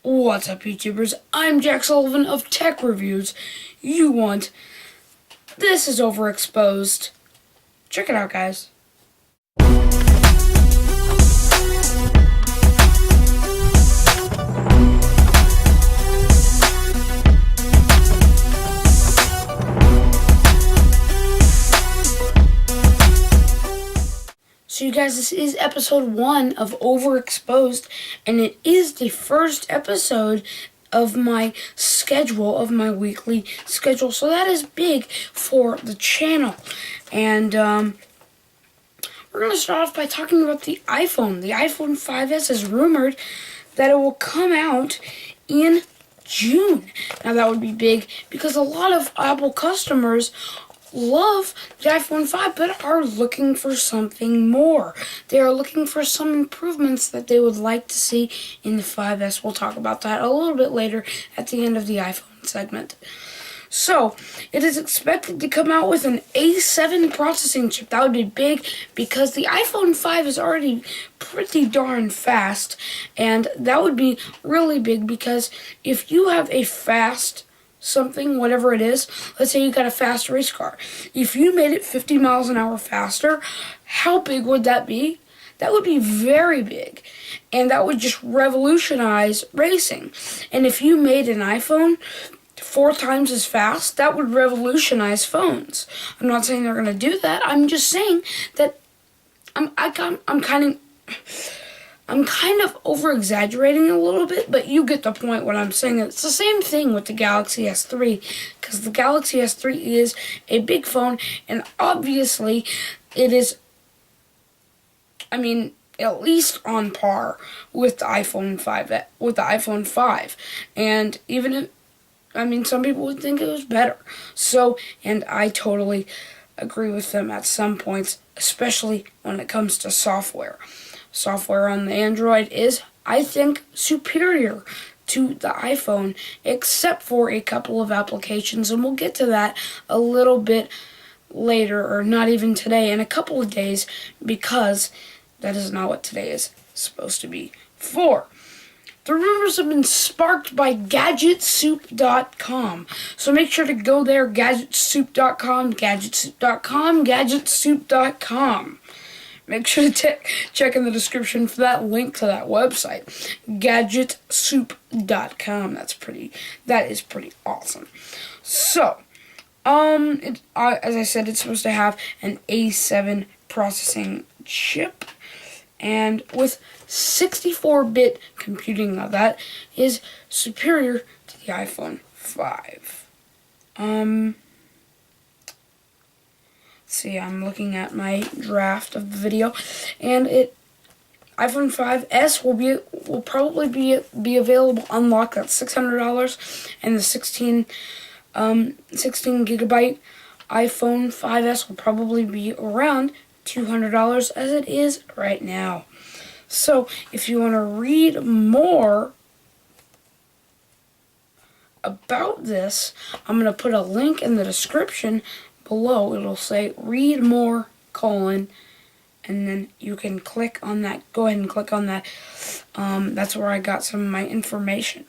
What's up, YouTubers? I'm Jack Sullivan of Tech Reviews. You want. This is Overexposed. Check it out, guys. So you guys, this is episode 1 of Overexposed, and it is the first episode of my schedule, of my weekly schedule. So that is big for the channel. And we're going to start off by talking about the iPhone. The iPhone 5S is rumored that it will come out in June. Now that would be big because a lot of Apple customers love the iPhone 5 but are looking for something more. They are looking for some improvements that they would like to see in the 5S. We'll talk about that a little bit later at the end of the iPhone segment. So, it is expected to come out with an A7 processing chip. That would be big because the iPhone 5 is already pretty darn fast, and that would be really big because if you have a fast something, whatever it is, let's say you got a fast race car. If you made it 50 miles an hour faster, how big would that be? That would be very big. And that would just revolutionize racing. And if you made an iPhone 4 times as fast, that would revolutionize phones. I'm not saying they're going to do that. I'm just saying that I'm kind of over-exaggerating a little bit, but you get the point what I'm saying. It's the same thing with the Galaxy S3, because the Galaxy S3 is a big phone, and obviously it is, at least on par with the iPhone 5, and even if, some people would think it was better. So, and I totally agree with them at some points, especially when it comes to software. Software on the Android is, I think, superior to the iPhone, except for a couple of applications, and we'll get to that a little bit later, or not even today, in a couple of days, because that is not what today is supposed to be for. The rumors have been sparked by GadgetSoup.com, so make sure to go there, GadgetSoup.com, GadgetSoup.com. Make sure to check in the description for that link to that website, GadgetSoup.com. That is pretty awesome. So, as I said, it's supposed to have an A7 processing chip, and with 64-bit computing. Now that is superior to the iPhone 5. See, I'm looking at my draft of the video, and iPhone 5S will probably be available unlocked at $600, and the 16 gigabyte iPhone 5S will probably be around $200 as it is right now. So, if you want to read more about this, I'm going to put a link in the description below. It'll say read more, and then you can click on that. Go ahead and click on that. That's where I got some of my information.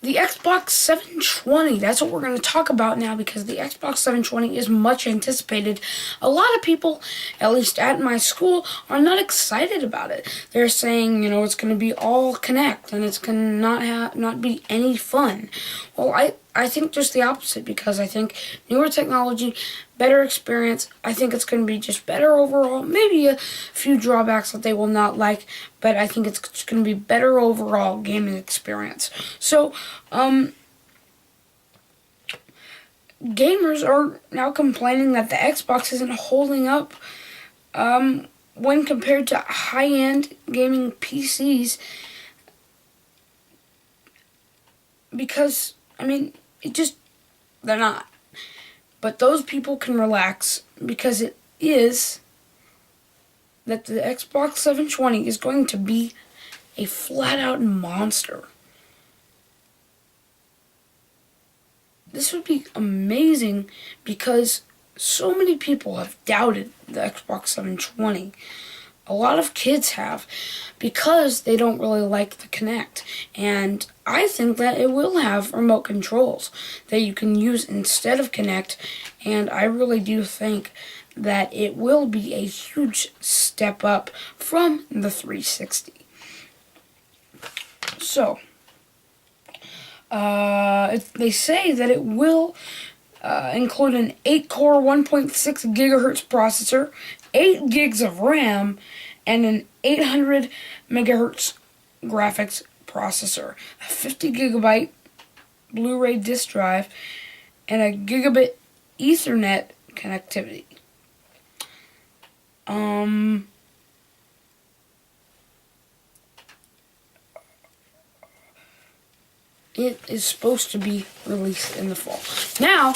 The Xbox 720, that's what we're going to talk about now, because the Xbox 720 is much anticipated. A lot of people, at least at my school, are not excited about it. They're saying, it's going to be all Kinect, and it's going to not be any fun. Well, I think just the opposite, because I think newer technology, better experience. I think it's going to be just better overall. Maybe a few drawbacks that they will not like, but I think it's just going to be better overall gaming experience. So, gamers are now complaining that the Xbox isn't holding up when compared to high-end gaming PCs, because, they're not. But those people can relax, because it is that the Xbox 720 is going to be a flat-out monster. This would be amazing because so many people have doubted the Xbox 720. a lot of kids have because they don't really like the Kinect. And I think that it will have remote controls that you can use instead of Kinect, and I really do think that it will be a huge step up from the 360. So, they say that it will include an 8-core 1.6 gigahertz processor, 8 gigs of RAM, and an 800 megahertz graphics processor, a 50 gigabyte Blu-ray disc drive, and a gigabit Ethernet connectivity. It is supposed to be released in the fall. Now,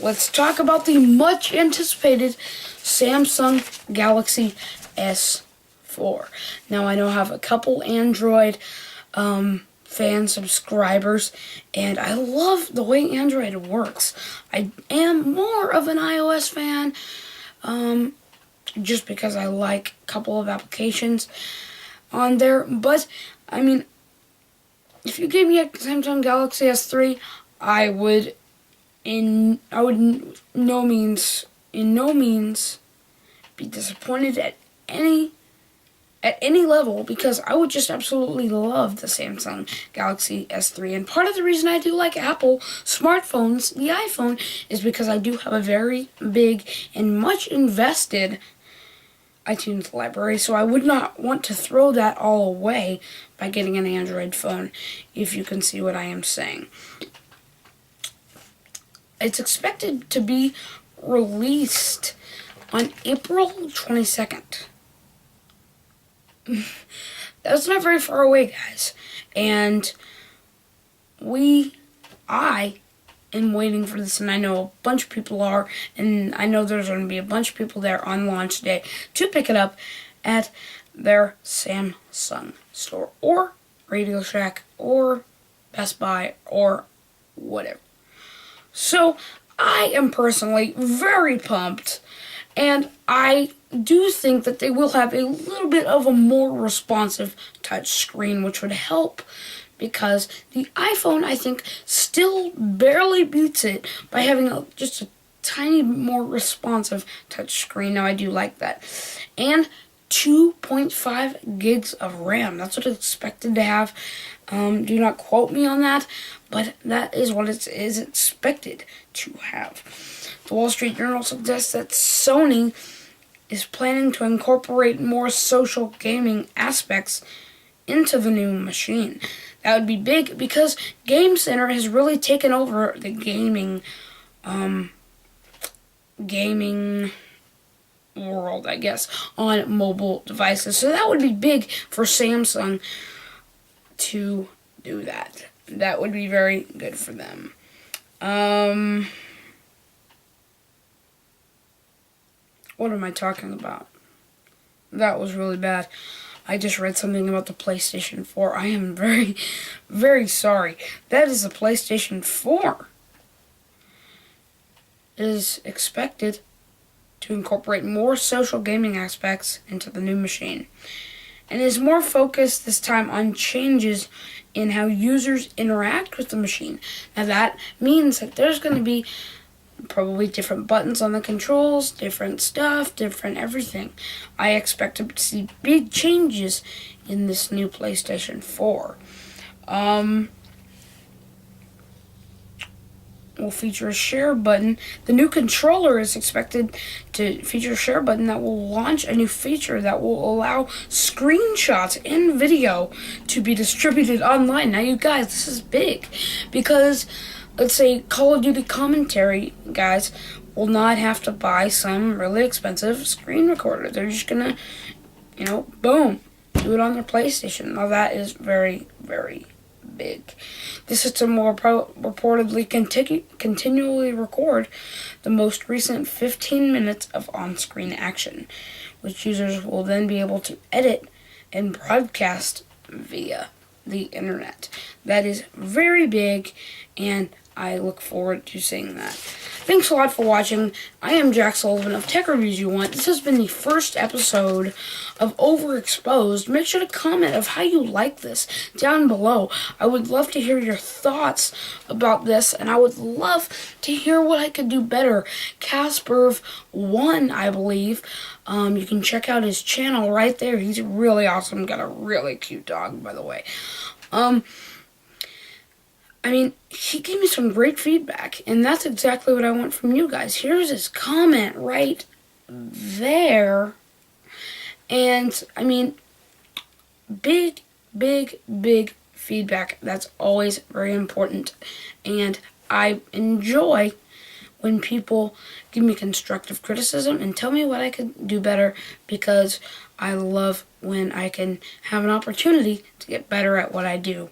let's talk about the much anticipated Samsung Galaxy S4. Now, I know I have a couple Android fan subscribers, and I love the way Android works. I am more of an iOS fan, just because I like a couple of applications on there. But, I mean, if you gave me a Samsung Galaxy S3, I would in no means be disappointed at any level, because I would just absolutely love the Samsung Galaxy S3. And part of the reason I do like Apple smartphones, the iPhone, is because I do have a very big and much invested iTunes library, so I would not want to throw that all away by getting an Android phone, if you can see what I am saying. It's expected to be released on April 22nd. That's not very far away, guys. And I am waiting for this, and I know a bunch of people are, and I know there's going to be a bunch of people there on launch day to pick it up at their Samsung store, or Radio Shack, or Best Buy, or whatever. So, I am personally very pumped, and I do think that they will have a little bit of a more responsive touch screen, which would help, because the iPhone, I think, still barely beats it by having just a tiny more responsive touch screen. Now, I do like that. And 2.5 gigs of RAM. That's what it's expected to have. Do not quote me on that, but that is what it is expected to have. The Wall Street Journal suggests that Sony is planning to incorporate more social gaming aspects into the new machine. That would be big, because Game Center has really taken over the gaming world, I guess, on mobile devices. So that would be big for Samsung to do that. That would be very good for them. What am I talking about? That was really bad. I just read something about the PlayStation 4. I am very, very sorry. That is the PlayStation 4. It is expected to incorporate more social gaming aspects into the new machine, and is more focused this time on changes in how users interact with the machine. Now, that means that there's going to be probably different buttons on the controls, different stuff, different everything. I expect to see big changes in this new PlayStation 4. Will feature a share button. The new controller is expected to feature a share button that will launch a new feature that will allow screenshots and video to be distributed online. Now, you guys, this is big, because let's say Call of Duty commentary guys will not have to buy some really expensive screen recorder. They're just gonna, boom, do it on their PlayStation. Now, that is very, very big. The system will reportedly continually record the most recent 15 minutes of on-screen action, which users will then be able to edit and broadcast via the internet. That is very big, and I look forward to seeing that. Thanks a lot for watching. I am Jack Sullivan of Tech Reviews You Want. This has been the first episode of Overexposed. Make sure to comment of how you like this down below. I would love to hear your thoughts about this, and I would love to hear what I could do better. Casperv1, I believe. You can check out his channel right there. He's really awesome. Got a really cute dog, by the way. I mean, he gave me some great feedback, and that's exactly what I want from you guys. Here's his comment right there. And, I mean, big feedback. That's always very important. And I enjoy when people give me constructive criticism and tell me what I could do better, because I love when I can have an opportunity to get better at what I do.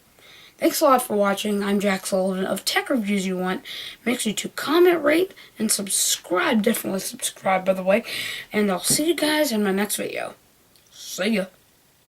Thanks a lot for watching. I'm Jack Sullivan of Tech Reviews You Want. Make sure to comment, rate, and subscribe. Definitely subscribe, by the way. And I'll see you guys in my next video. See ya.